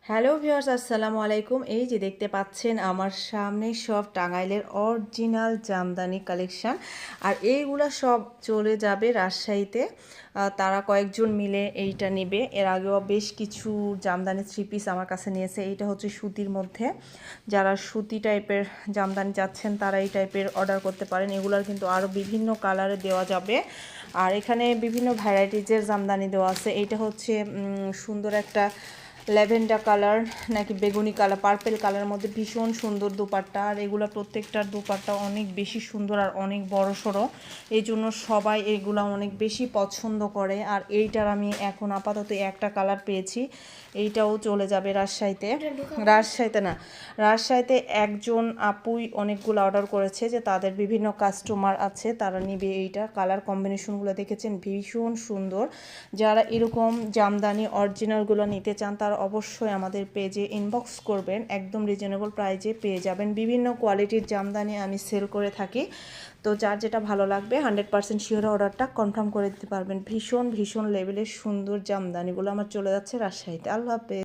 Hello viewers, আসসালামু আলাইকুম। এই যে দেখতে পাচ্ছেন আমার সামনে সব টাঙ্গাইলের অরিজিনাল জামদানি কালেকশন, আর এইগুলা সব চলে যাবে রাজশাহীতে। তারা কয়েকজন মিলে এইটা নেবে। এর আগেও বেশ কিছু জামদানি থ্রি পিস আমার কাছে নিয়েছে। এইটা হচ্ছে সুতির মধ্যে। যারা সুতি টাইপের জামদানি চাচ্ছেন তারা এই টাইপের অর্ডার করতে পারেন। এগুলার কিন্তু আরও বিভিন্ন কালারে দেওয়া যাবে, আর এখানে বিভিন্ন ভ্যারাইটিজের জামদানি দেওয়া আছে। এইটা হচ্ছে সুন্দর একটা ল্যাভেন্ডার কালার নাকি বেগুনি কালার, পার্পেল কালারের মধ্যে ভীষণ সুন্দর দোপাট্টা। আর এগুলো প্রত্যেকটার দোপাট্টা অনেক বেশি সুন্দর আর অনেক বড় সড়ো, এই জন্য সবাই এগুলা অনেক বেশি পছন্দ করে। আর এইটার আমি এখন আপাতত একটা কালার পেয়েছি, এইটাও চলে যাবে রাজশাহীতে। রাজশাহীতে একজন আপুই অনেকগুলো অর্ডার করেছে, যে তাদের বিভিন্ন কাস্টমার আছে, তারা নিবে। এইটা কালার কম্বিনেশনগুলো দেখেছেন ভীষণ সুন্দর। যারা এরকম জামদানি অরিজিনালগুলো নিতে চান তারা অবশ্যই আমাদের পেজে ইনবক্স করবেন, একদম রিজনেবল প্রাইজে পেয়ে যাবেন। বিভিন্ন কোয়ালিটির জামদানি আমি সেল করে থাকি, তো যার যেটা ভালো লাগবে 100% শিওর অর্ডারটা কনফার্ম করে দিতে পারবেন। ভীষণ ভীষণ লেভেলের সুন্দর জামদানিগুলো আমার চলে যাচ্ছে রাজশাহীতে। আল্লাহ হাফেজ।